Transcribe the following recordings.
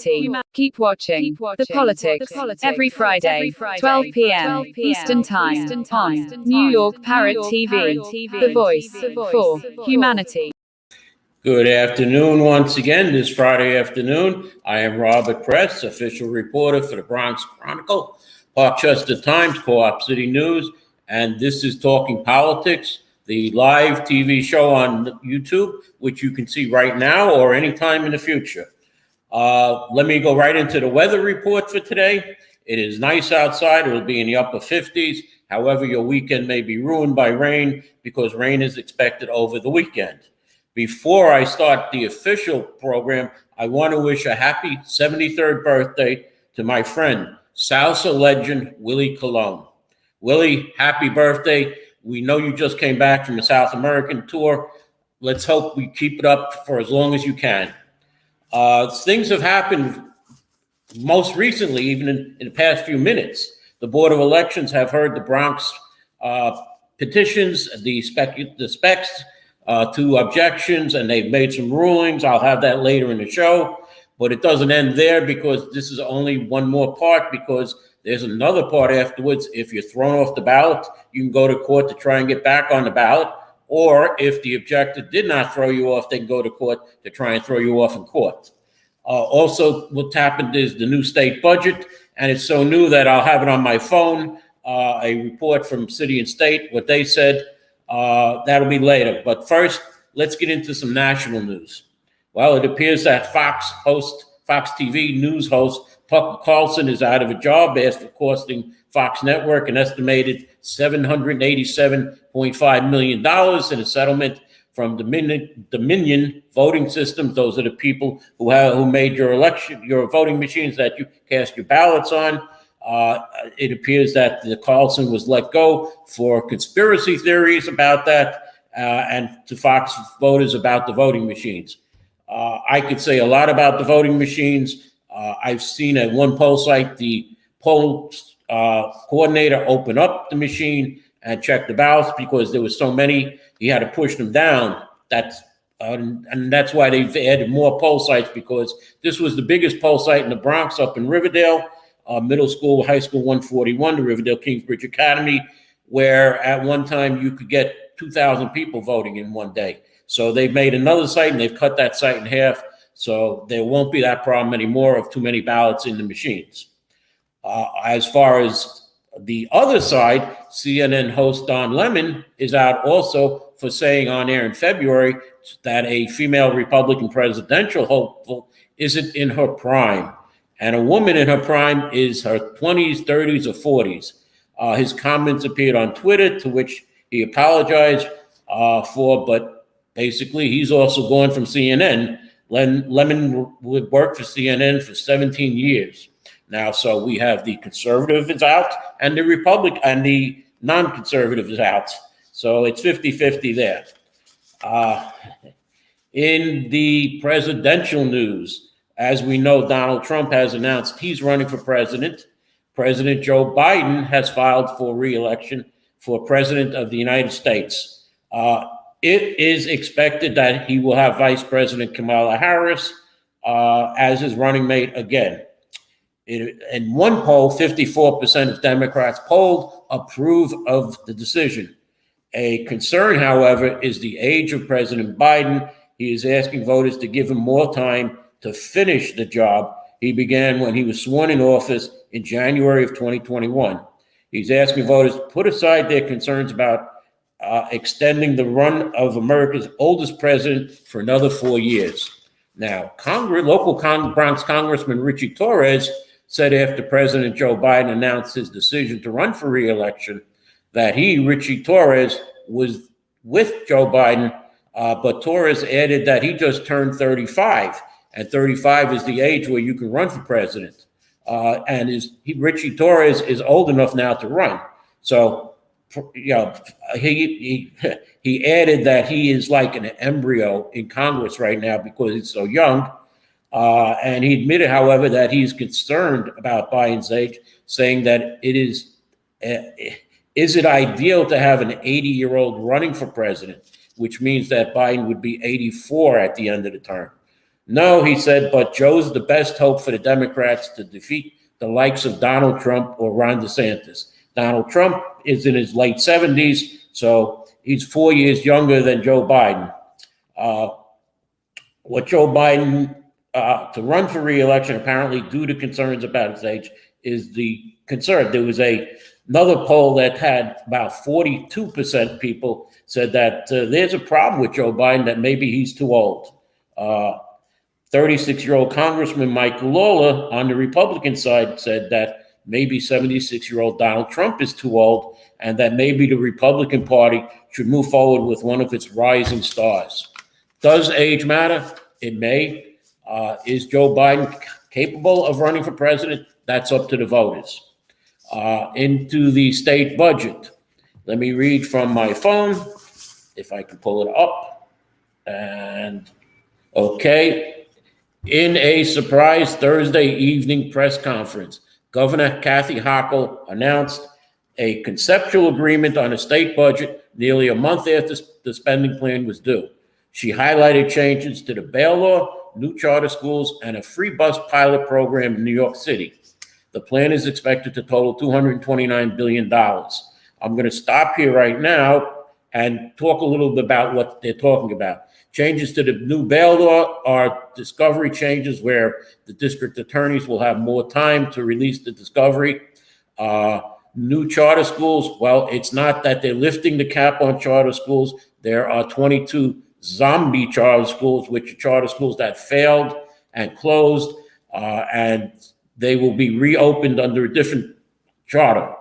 humanity. Keep watching The Politics every Friday, 12 p.m. Eastern Time on New York Parrot TV, the voice for humanity. Good afternoon once again. This Friday afternoon, I am Robert Press, official reporter for the Bronx Chronicle, Parkchester Times, Co-op City News, and this is Talking Politics, the live TV show on YouTube, which you can see right now or anytime in the future. Let me go right into the weather report for today. It is nice outside. It will be in the upper 50s. However, your weekend may be ruined by rain because rain is expected over the weekend. Before I start the official program, I want to wish a happy 73rd birthday to my friend, salsa legend Willie Colon. Willie, happy birthday. We know you just came back from a South American tour. Let's hope we keep it up for as long as you can. Things have happened most recently, even in the past few minutes. The Board of Elections have heard the Bronx petitions, the specs to objections, and they've made some rulings. I'll have that later in the show, but it doesn't end there because this is only one more part, because there's another part afterwards. If you're thrown off the ballot, you can go to court to try and get back on the ballot, or if the objector did not throw you off, they can go to court to try and throw you off in court. Also, what happened is the new state budget, and it's so new that I'll have it on my phone, a report from City and State, what they said. That'll be later. But first, let's get into some national news. Well, it appears that Fox TV news host Tucker Carlson is out of a job after costing Fox Network an estimated $787.5 million in a settlement from Dominion Voting Systems. Those are the people who made your voting machines that you cast your ballots on. It appears that the Carlson was let go for conspiracy theories about that and to Fox voters about the voting machines. I could say a lot about the voting machines. I've seen at one poll site the poll coordinator open up the machine and check the ballots because there were so many, he had to push them down. And that's why they've added more poll sites, because this was the biggest poll site in the Bronx up in Riverdale. Middle school, high school 141, the Riverdale Kingsbridge Academy, where at one time you could get 2,000 people voting in one day. So they've made another site and they've cut that site in half. So there won't be that problem anymore of too many ballots in the machines. As far as the other side, CNN host Don Lemon is out also for saying on air in February that a female Republican presidential hopeful isn't in her prime. And a woman in her prime is her 20s, 30s, or 40s. His comments appeared on Twitter, to which he apologized for, but basically he's also gone from CNN. Lemon would work for CNN for 17 years now. So we have the conservative is out and the Republican and the non-conservative is out. So it's 50-50 there. In the presidential news, as we know, Donald Trump has announced he's running for president. President Joe Biden has filed for re-election for president of the United States. It is expected that he will have Vice President Kamala Harris as his running mate again. In one poll, 54% of Democrats polled approve of the decision. A concern, however, is the age of President Biden. He is asking voters to give him more time to finish the job he began when he was sworn in office in January of 2021. He's asking voters to put aside their concerns about extending the run of America's oldest president for another 4 years. Now, Bronx Congressman Richie Torres said after President Joe Biden announced his decision to run for re-election that Richie Torres, was with Joe Biden, but Torres added that he just turned 35. And 35 is the age where you can run for president. Richie Torres is old enough now to run. So, he added that he is like an embryo in Congress right now because he's so young. And he admitted, however, that he's concerned about Biden's age, saying that is it ideal to have an 80-year-old running for president, which means that Biden would be 84 at the end of the term. No, he said, but Joe's the best hope for the Democrats to defeat the likes of Donald Trump or Ron DeSantis. Donald Trump is in his late 70s, so he's 4 years younger than Joe Biden. What Joe Biden, to run for re-election, apparently due to concerns about his age, is the concern. There was another poll that had about 42% people said that there's a problem with Joe Biden, that maybe he's too old. 36-year-old Congressman Mike Lawler on the Republican side said that maybe 76-year-old Donald Trump is too old, and that maybe the Republican Party should move forward with one of its rising stars. Does age matter? It may. Is Joe Biden capable of running for president? That's up to the voters. Into the state budget. Let me read from my phone, if I can pull it up. And okay. In a surprise Thursday evening press conference, Governor Kathy Hochul announced a conceptual agreement on a state budget nearly a month after the spending plan was due. She highlighted changes to the bail law, new charter schools, and a free bus pilot program in New York City. The plan is expected to total $229 billion. I'm going to stop here right now and talk a little bit about what they're talking about. Changes to the new bail law are discovery changes where the district attorneys will have more time to release the discovery. New charter schools, well, it's not that they're lifting the cap on charter schools. There are 22 zombie charter schools, which are charter schools that failed and closed, and they will be reopened under a different charter.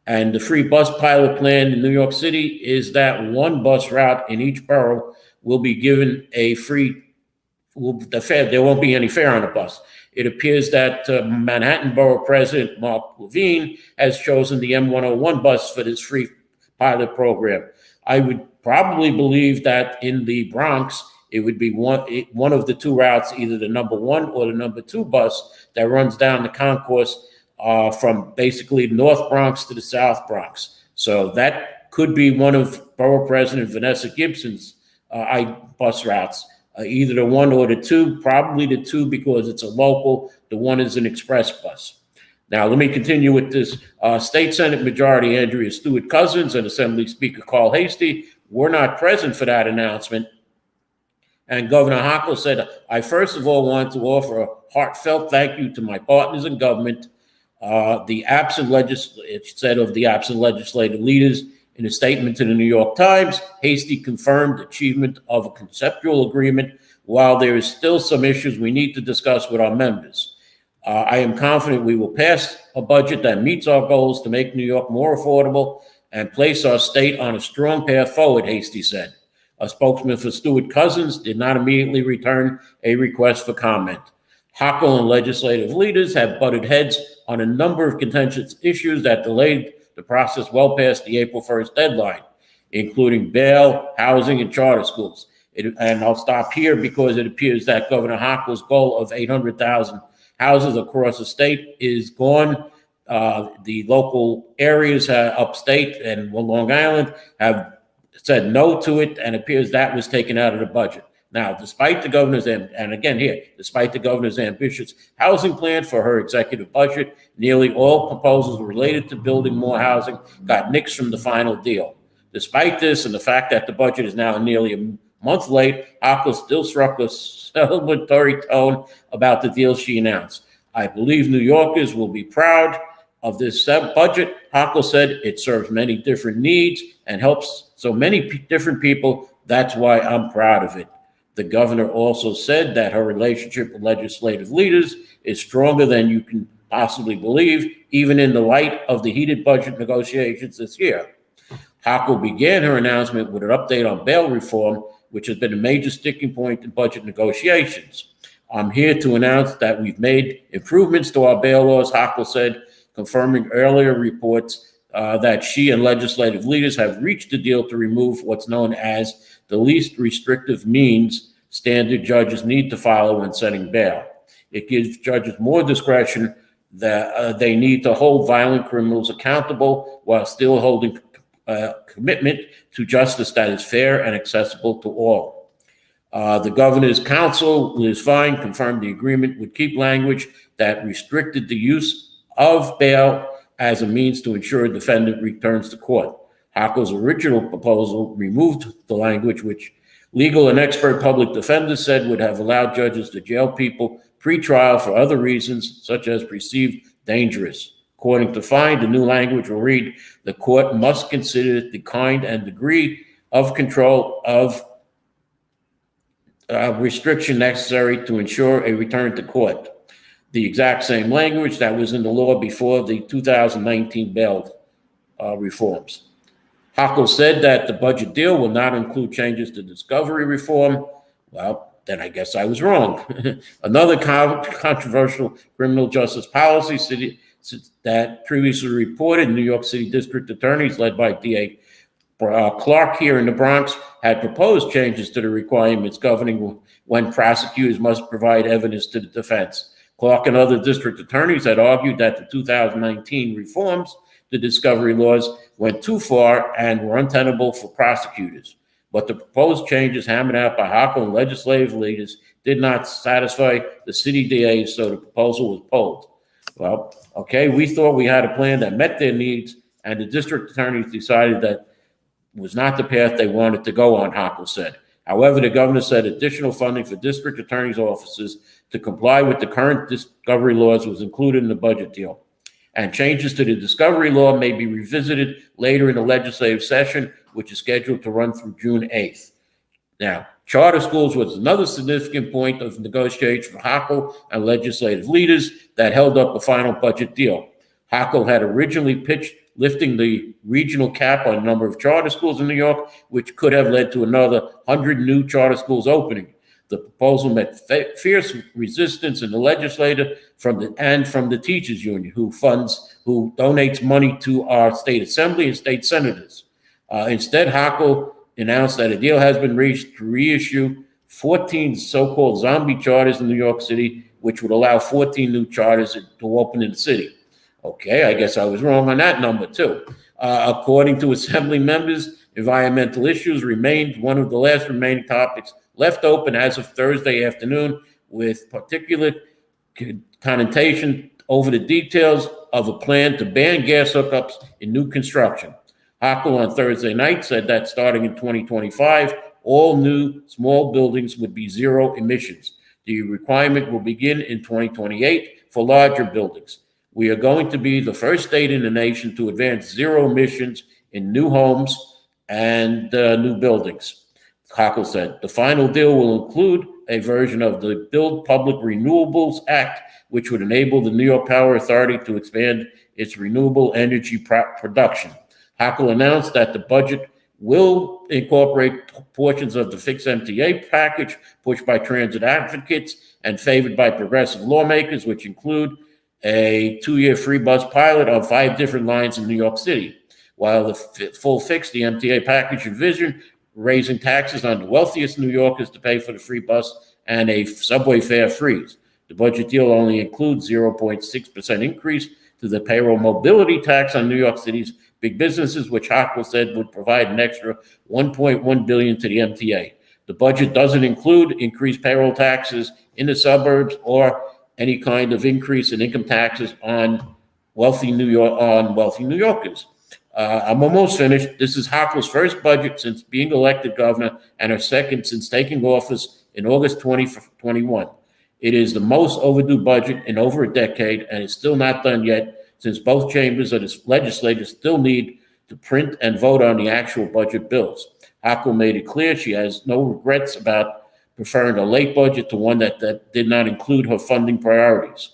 And the free bus pilot plan in New York City is that one bus route in each borough will be given a free, there won't be any fare on the bus. It appears that Manhattan Borough President Mark Levine has chosen the M101 bus for this free pilot program. I would probably believe that in the Bronx, it would be one of the two routes, either the number 1 or the number 2 bus that runs down the concourse from basically North Bronx to the South Bronx. So that could be one of Borough President Vanessa Gibson's bus routes, either the 1 or the 2, probably the 2 because it's a local, the 1 is an express bus. Now, let me continue with this. State Senate Majority Andrea Stewart-Cousins and Assembly Speaker Carl Hastie were not present for that announcement. And Governor Hochul said, I first of all want to offer a heartfelt thank you to my partners in government, the absent legislative leaders. In a statement to the New York Times, Hastie confirmed achievement of a conceptual agreement, while there is still some issues we need to discuss with our members. I am confident we will pass a budget that meets our goals to make New York more affordable and place our state on a strong path forward, Hastie said. A spokesman for Stewart-Cousins did not immediately return a request for comment. Hochul and legislative leaders have butted heads on a number of contentious issues that delayed the process well past the April 1st deadline, including bail, housing, and charter schools. And I'll stop here because it appears that Governor Hochul's goal of 800,000 houses across the state is gone. The local areas upstate and Long Island have said no to it, and appears that was taken out of the budget. Now, despite the governor's, despite the governor's ambitious housing plan for her executive budget, nearly all proposals related to building more housing got nixed from the final deal. Despite this and the fact that the budget is now nearly a month late, Hochul still struck a celebratory tone about the deal she announced. I believe New Yorkers will be proud of this budget. Hochul said it serves many different needs and helps so many different people. That's why I'm proud of it. The governor also said that her relationship with legislative leaders is stronger than you can possibly believe, even in the light of the heated budget negotiations this year. Hochul began her announcement with an update on bail reform, which has been a major sticking point in budget negotiations. I'm here to announce that we've made improvements to our bail laws, Hochul said, confirming earlier reports that she and legislative leaders have reached a deal to remove what's known as the least restrictive means standard judges need to follow when setting bail. It gives judges more discretion that they need to hold violent criminals accountable while still holding commitment to justice that is fair and accessible to all. The governor's counsel, Liz Fine, confirmed the agreement would keep language that restricted the use of bail as a means to ensure a defendant returns to court. Hackle's original proposal removed the language which legal and expert public defenders said would have allowed judges to jail people pre-trial for other reasons, such as perceived dangerous. According to Fine, the new language will read, the court must consider the kind and degree of control of restriction necessary to ensure a return to court. The exact same language that was in the law before the 2019 bail reforms. Hackle said that the budget deal will not include changes to discovery reform. Well, then I guess I was wrong. Another controversial criminal justice policy that previously reported, New York City district attorneys led by DA Clark here in the Bronx had proposed changes to the requirements governing when prosecutors must provide evidence to the defense. Clark and other district attorneys had argued that the 2019 reforms to discovery laws went too far and were untenable for prosecutors. But the proposed changes hammered out by Hackle and legislative leaders did not satisfy the city DAs, so the proposal was pulled. Well, okay, we thought we had a plan that met their needs, and the district attorneys decided that was not the path they wanted to go on, Hackle said. However, the governor said additional funding for district attorneys' offices to comply with the current discovery laws was included in the budget deal. And changes to the discovery law may be revisited later in the legislative session, which is scheduled to run through June 8th. Now, charter schools was another significant point of negotiation for Hackle and legislative leaders that held up the final budget deal. Hackle had originally pitched lifting the regional cap on the number of charter schools in New York, which could have led to another 100 new charter schools opening. The proposal met fierce resistance in the legislature from the teachers union, who donates money to our state assembly and state senators. Instead, Hackle announced that a deal has been reached to reissue 14 so-called zombie charters in New York City, which would allow 14 new charters to open in the city. Okay, I guess I was wrong on that number too. According to assembly members, environmental issues remained one of the last remaining topics left open as of Thursday afternoon, with particular connotation over the details of a plan to ban gas hookups in new construction. Hackle on Thursday night said that starting in 2025, all new small buildings would be zero emissions. The requirement will begin in 2028 for larger buildings. We are going to be the first state in the nation to advance zero emissions in new homes and new buildings. Hackle said the final deal will include a version of the Build Public Renewables Act, which would enable the New York Power Authority to expand its renewable energy production. Hackle announced that the budget will incorporate portions of the fixed MTA package pushed by transit advocates and favored by progressive lawmakers, which include a 2-year free bus pilot on 5 different lines in New York City. While the full fix, the MTA package envisioned raising taxes on the wealthiest New Yorkers to pay for the free bus and a subway fare freeze. The budget deal only includes 0.6% increase to the payroll mobility tax on New York City's big businesses, which Hackle said would provide an extra $1.1 billion to the MTA. The budget doesn't include increased payroll taxes in the suburbs or any kind of increase in income taxes on wealthy New Yorkers. I'm almost finished. This is Hackle's first budget since being elected governor and her second since taking office in August 2021. It is the most overdue budget in over a decade and is still not done yet, since both chambers of the legislature still need to print and vote on the actual budget bills. Hackle made it clear she has no regrets about preferring a late budget to one that did not include her funding priorities.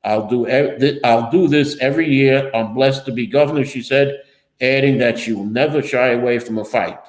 I'll do this every year. I'm blessed to be governor, she said, adding that she will never shy away from a fight.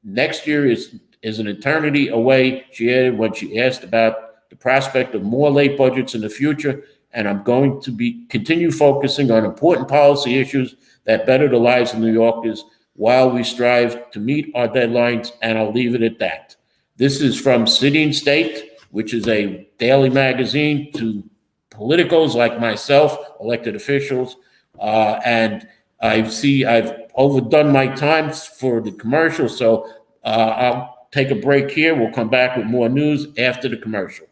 Next year is an eternity away, she added when she asked about the prospect of more late budgets in the future, and I'm going to continue focusing on important policy issues that better the lives of New Yorkers while we strive to meet our deadlines, and I'll leave it at that. This is from City and State, which is a daily magazine to politicos like myself, elected officials, and I've overdone my time for the commercial, so I'll take a break here. We'll come back with more news after the commercial.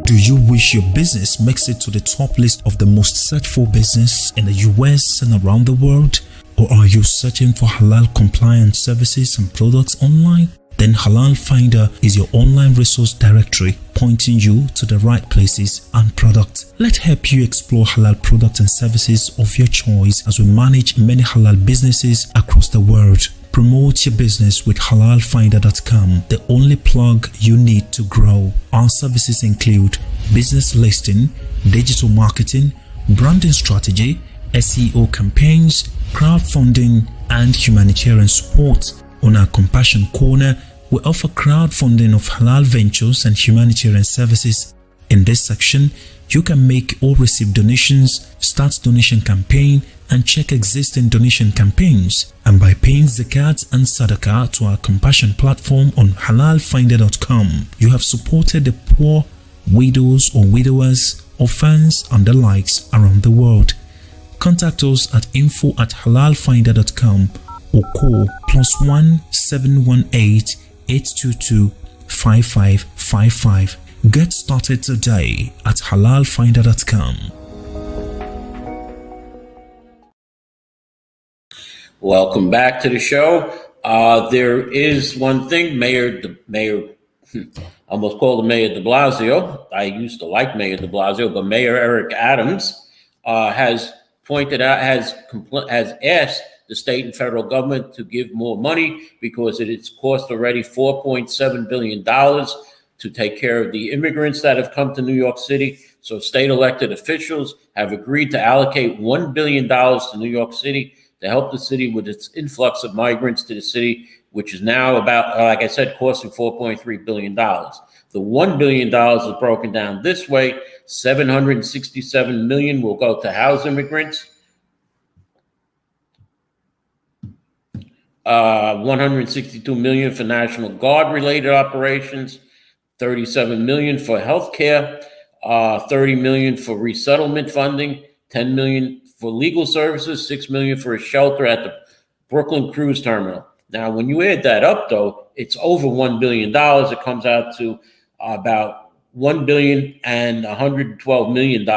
Do you wish your business makes it to the top list of the most searched for business in the US and around the world? Or are you searching for halal compliant services and products online? Then Halal Finder is your online resource directory, pointing you to the right places and products. Let's help you explore halal products and services of your choice as we manage many halal businesses across the world. Promote your business with halalfinder.com, the only plug you need to grow. Our services include business listing, digital marketing, branding strategy, SEO campaigns, crowdfunding, and humanitarian support. On our Compassion Corner, we offer crowdfunding of halal ventures and humanitarian services. In this section, you can make or receive donations, start donation campaign, and check existing donation campaigns. And by paying zakat and sadaqah to our Compassion platform on halalfinder.com, you have supported the poor, widows or widowers, orphans, and the likes around the world. Contact us at info@halalfinder.com or call +1 718 822 5555. Get started today at halalfinder.com. Welcome back to the show. There is one thing, Mayor, I almost called him Mayor de Blasio. I used to like Mayor de Blasio, but Mayor Eric Adams has pointed out, has asked the state and federal government to give more money because it's cost already $4.7 billion to take care of the immigrants that have come to New York City. So state elected officials have agreed to allocate $1 billion to New York City to help the city with its influx of migrants to the city, which is now about, like I said, costing $4.3 billion. The $1 billion is broken down this way. $767 million will go to house immigrants. $162 million for National Guard related operations, $37 million for healthcare, $30 million for resettlement funding, $10 million for legal services, $6 million for a shelter at the Brooklyn Cruise Terminal. Now, when you add that up, though, it's over $1 billion. It comes out to about $1.112 billion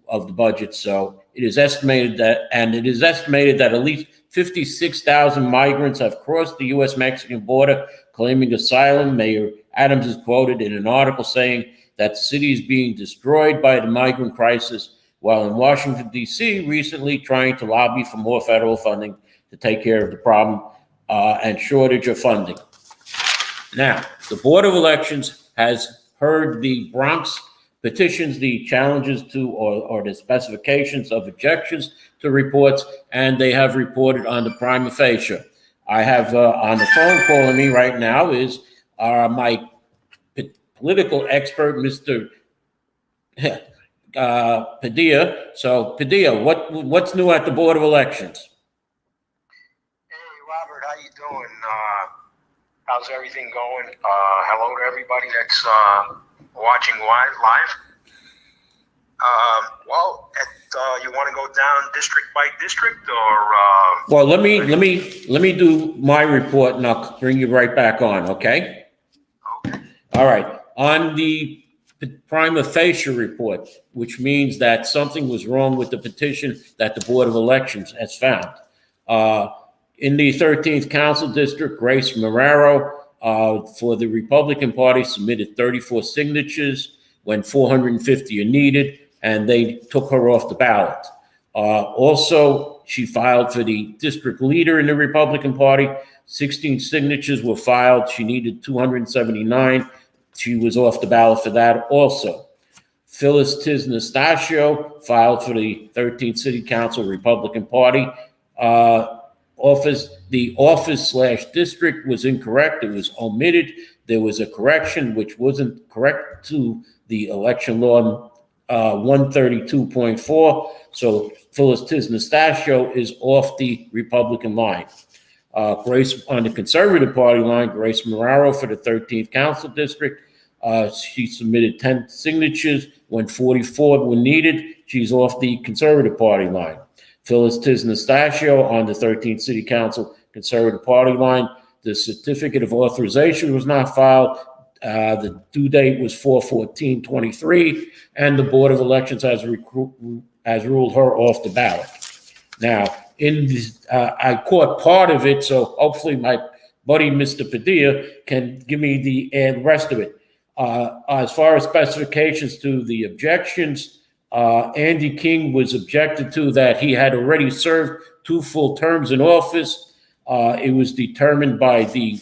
of the budget. So it is estimated that at least 56,000 migrants have crossed the U.S.-Mexican border claiming asylum. Mayor Adams is quoted in an article saying that the city is being destroyed by the migrant crisis, while in Washington, D.C., recently trying to lobby for more federal funding to take care of the problem and shortage of funding. Now, the Board of Elections has heard the Bronx petitions, the challenges to or the specifications of objections to reports, and they have reported on the prima facie. I have on the phone calling me right now is my political expert, Mr. Padilla. So, Padilla, what's new at the Board of Elections? Hey, Robert, how you doing? How's everything going? Hello to everybody that's watching live. You want to go down district by district, or? Well, let me do my report, and I'll bring you right back on. Okay. Okay. All right. On the prima facie report, which means that something was wrong with the petition that the Board of Elections has found. In the 13th Council District, Grace Marrero for the Republican Party submitted 34 signatures when 450 are needed, and they took her off the ballot. Also, she filed for the district leader in the Republican Party. 16 signatures were filed. She needed 279. She was off the ballot for that also. Phyllis Tisnastashio filed for the 13th City Council Republican Party. The office/district was incorrect. It was omitted. There was a correction which wasn't correct to the election law 132.4. So Phyllis Tisnastashio is off the Republican line. Grace on the Conservative Party line, Grace Marrero for the 13th Council District. She submitted 10 signatures when 44 were needed. She's off the Conservative Party line. Phyllis Tisnastashio on the 13th City Council Conservative Party line. The certificate of authorization was not filed. The due date was 4/14/23, and the Board of Elections has ruled her off the ballot. Now, I caught part of it, so hopefully my buddy Mr. Padilla can give me the rest of it. As far as specifications to the objections, Andy King was objected to that he had already served 2 full terms in office. It was determined by the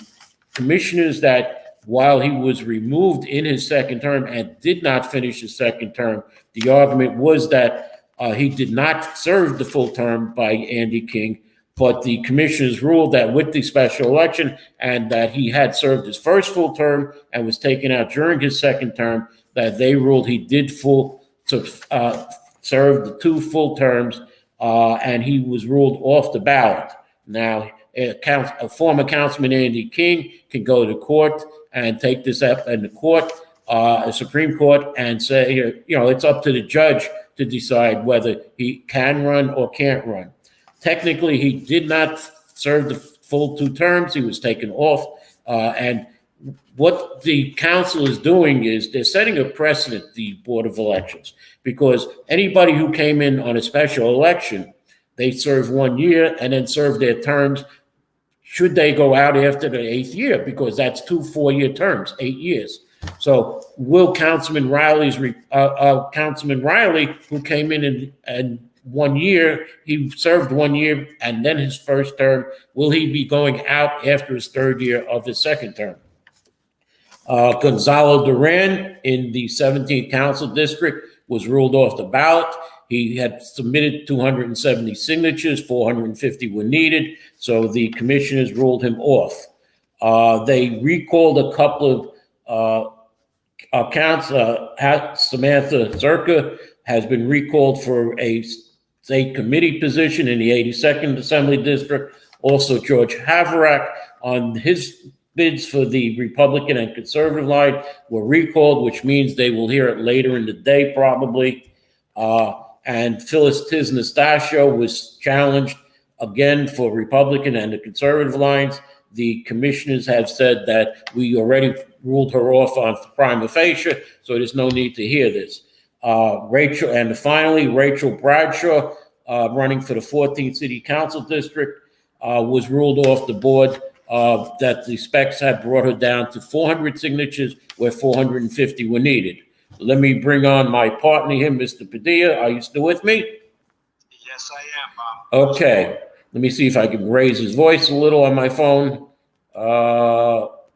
commissioners that while he was removed in his second term and did not finish his second term, the argument was that he did not serve the full term by Andy King, but the commissioners ruled that with the special election and that he had served his first full term and was taken out during his second term, that they ruled he did serve the 2 full terms, and he was ruled off the ballot. Now, a former councilman, Andy King, can go to court and take this up in the court, Supreme Court, and say, it's up to the judge to decide whether he can run or can't run. Technically, he did not serve the full 2 terms. He was taken off. And what the council is doing is they're setting a precedent, the Board of Elections, because anybody who came in on a special election, they serve 1 year and then serve their terms. Should they go out after the 8th year? Because that's 2 4-year terms, 8 years. So will Councilman Riley, who came in and 1 year, he served 1 year and then his first term, will he be going out after his 3rd year of his second term? Gonzalo Duran in the 17th Council District was ruled off the ballot. He had submitted 270 signatures, 450 were needed, so the commissioners ruled him off. They recalled a couple of accounts. Samantha Zerka has been recalled for a state committee position in the 82nd Assembly District. Also, George Havarack on his bids for the Republican and Conservative line were recalled, which means they will hear it later in the day probably. And Phyllis Tisnastasio was challenged again for Republican and the Conservative lines. The commissioners have said that we already ruled her off on prima facie, so there's no need to hear this. Finally, Rachel Bradshaw, running for the 14th City Council District, was ruled off the board, that the specs had brought her down to 400 signatures where 450 were needed. Let me bring on my partner here, Mr. Padilla. Are you still with me? Yes, I am, Bob. Okay. Let me see if I can raise his voice a little on my phone.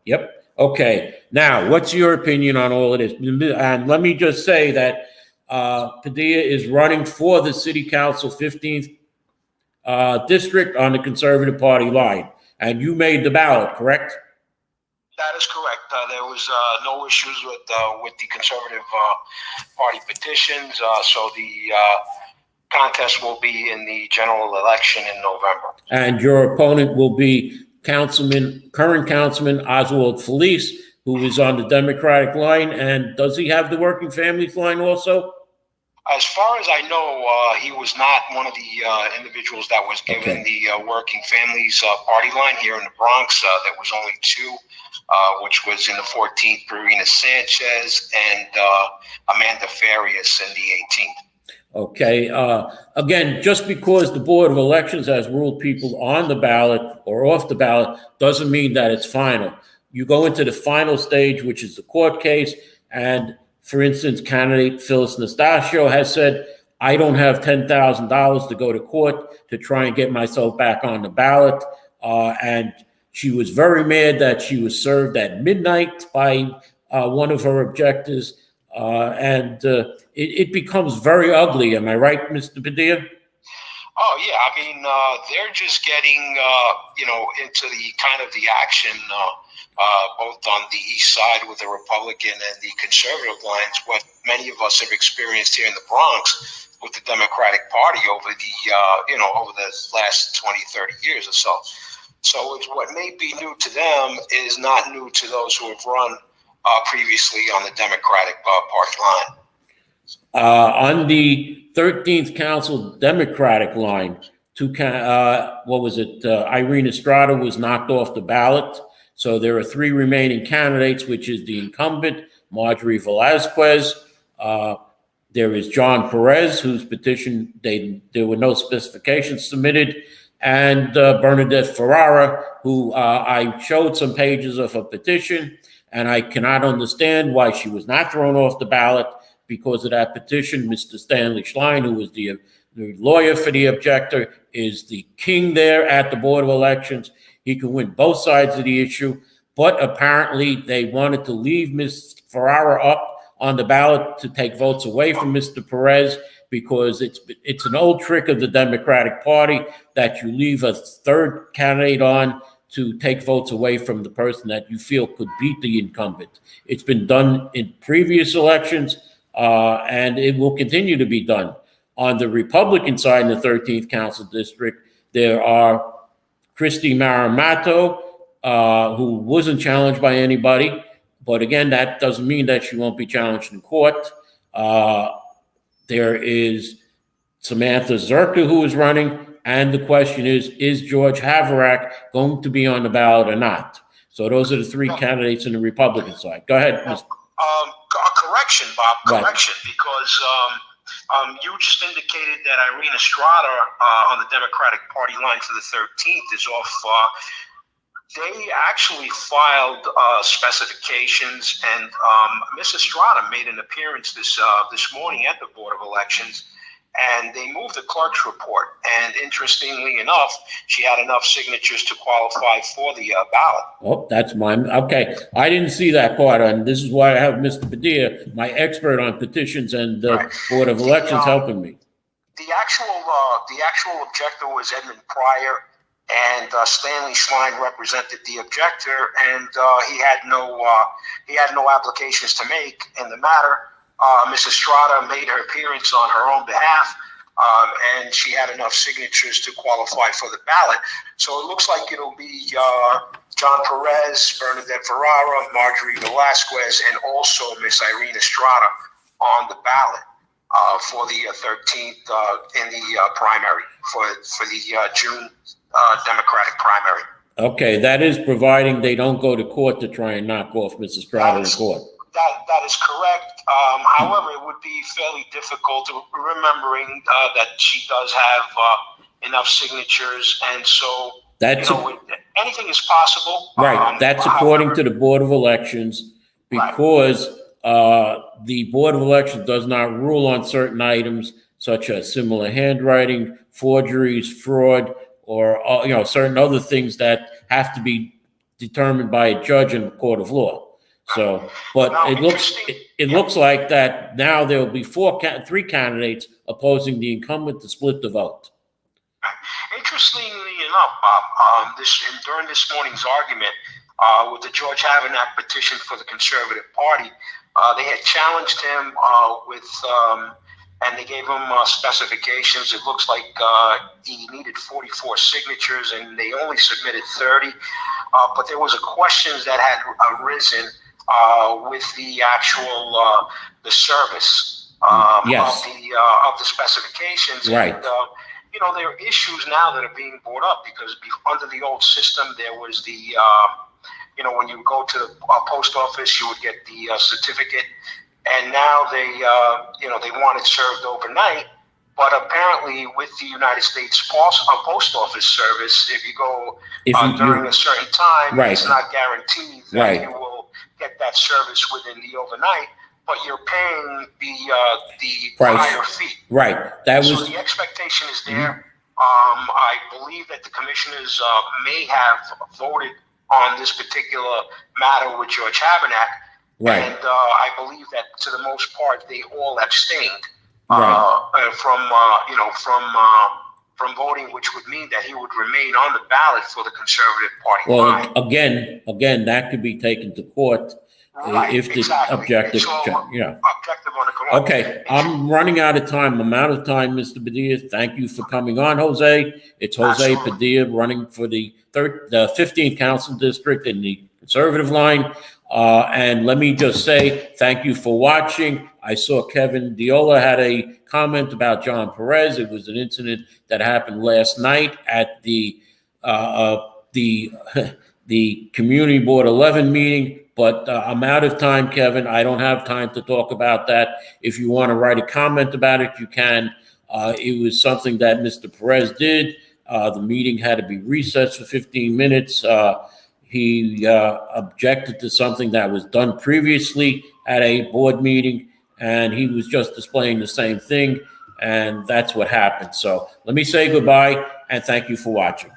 Yep. Okay. Now, what's your opinion on all of this? And let me just say that Padilla is running for the City Council 15th District on the Conservative Party line. And you made the ballot, correct? That is correct. There was no issues with the Conservative Party petitions, so the contest will be in the general election in November. And your opponent will be current Councilman Oswald Felice, who is on the Democratic line. And does he have the Working Families line also? As far as I know, he was not one of the individuals that was given the Working Families Party line here in the Bronx. There was only 2, which was in the 14th, Verena Sanchez and Amanda Farias in the 18th. Okay. Again, just because the Board of Elections has ruled people on the ballot or off the ballot doesn't mean that it's final. You go into the final stage, which is the court case, and for instance, candidate Phyllis Nastasio has said, I don't have $10,000 to go to court to try and get myself back on the ballot. And she was very mad that she was served at midnight by one of her objectors. It becomes very ugly. Am I right, Mr. Padilla? Oh, yeah. I mean, they're just getting, into the kind of the action, both on the east side with the Republican and the Conservative lines, what many of us have experienced here in the Bronx with the Democratic Party over the, over the last 20, 30 years or so. So it's what may be new to them is not new to those who have run previously on the Democratic Party line. On the 13th Council Democratic line, Irene Estrada was knocked off the ballot. So there are 3 remaining candidates, which is the incumbent, Marjorie Velazquez. There is John Perez, whose petition, there were no specifications submitted, and Bernadette Ferrara, who I showed some pages of her petition, and I cannot understand why she was not thrown off the ballot because of that petition. Mr. Stanley Schlein, who was the lawyer for the objector, is the king there at the Board of Elections. He can win both sides of the issue, but apparently they wanted to leave Ms. Ferrara up on the ballot to take votes away from Mr. Perez, because it's an old trick of the Democratic Party that you leave a third candidate on to take votes away from the person that you feel could beat the incumbent. It's been done in previous elections, and it will continue to be done. On the Republican side in the 13th Council District, there are Christy Maramato, who wasn't challenged by anybody. But again, that doesn't mean that she won't be challenged in court. There is Samantha Zerka, who is running. And the question is George Havarack going to be on the ballot or not? So those are the 3 candidates in the Republican side. Go ahead, Mr. Correction, Bob, correction, because you just indicated that Irene Estrada on the Democratic Party line for the 13th is off. They actually filed specifications, and Ms. Estrada made an appearance this morning at the Board of Elections, and they moved the clerk's report. And interestingly enough, she had enough signatures to qualify for the ballot. Oh, that's mine. Okay, I didn't see that part, and this is why I have Mr. Padilla, my expert on petitions and Board of Elections, helping me. The actual objector was Edmund Pryor, and Stanley Schlein represented the objector, and he had no applications to make in the matter. Ms. Estrada made her appearance on her own behalf, and she had enough signatures to qualify for the ballot. So it looks like it'll be John Perez, Bernadette Ferrara, Marjorie Velazquez, and also Ms. Irene Estrada on the ballot for the 13th in the primary, for the June Democratic primary. Okay, that is providing they don't go to court to try and knock off Ms. Estrada in court. That is correct. However, it would be fairly difficult, remembering that she does have enough signatures, and so anything is possible. Right. That's according to the Board of Elections, because the Board of Elections does not rule on certain items such as similar handwriting, forgeries, fraud, or certain other things that have to be determined by a judge in the court of law. So, but it looks like that now there will be 3 candidates opposing the incumbent to split the vote. Interestingly enough, Bob, during this morning's argument with the George Havarack petition for the Conservative Party, they had challenged him and they gave him specifications. It looks like he needed 44 signatures, and they only submitted 30. But there was a questions that had arisen with the actual the service of the specifications. Right. And, there are issues now that are being brought up because under the old system there was the when you go to the post office you would get the certificate, and now they want it served overnight. But apparently, with the United States Post Office service, if you go during a certain time, it's not guaranteed that you will get that service within the overnight. But you're paying the higher fee. Right. So the expectation is there. I believe that the commissioners may have voted on this particular matter with George Havarack. Right. And I believe that to the most part they all abstained from voting, which would mean that he would remain on the ballot for the Conservative Party line. Well, again, that could be taken to court if the objective. Objective on the court. Okay, I'm running out of time. I'm out of time, Mr. Padilla. Thank you for coming on, Jose. It's Jose Padilla running for the 15th Council District in the Conservative line. And let me just say thank you for watching. I saw Kevin Diola had a comment about John Perez. It was an incident that happened last night at the Community Board 11 meeting. But I'm out of time, Kevin. I don't have time to talk about that. If you want to write a comment about it, you can. It was something that Mr. Perez did. The meeting had to be recessed for 15 minutes. He objected to something that was done previously at a board meeting, and he was just displaying the same thing, and that's what happened. So let me say goodbye, and thank you for watching.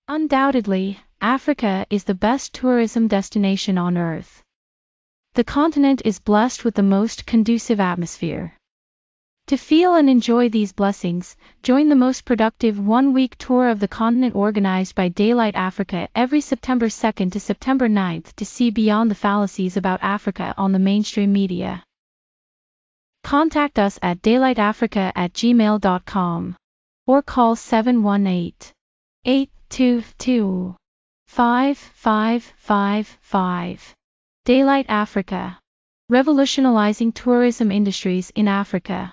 Undoubtedly, Africa is the best tourism destination on Earth. The continent is blessed with the most conducive atmosphere. To feel and enjoy these blessings, join the most productive one-week tour of the continent organized by Daylight Africa every September 2nd to September 9th to see beyond the fallacies about Africa on the mainstream media. Contact us at daylightafrica@gmail.com or call 718-822-5555. Daylight Africa. Revolutionizing tourism industries in Africa.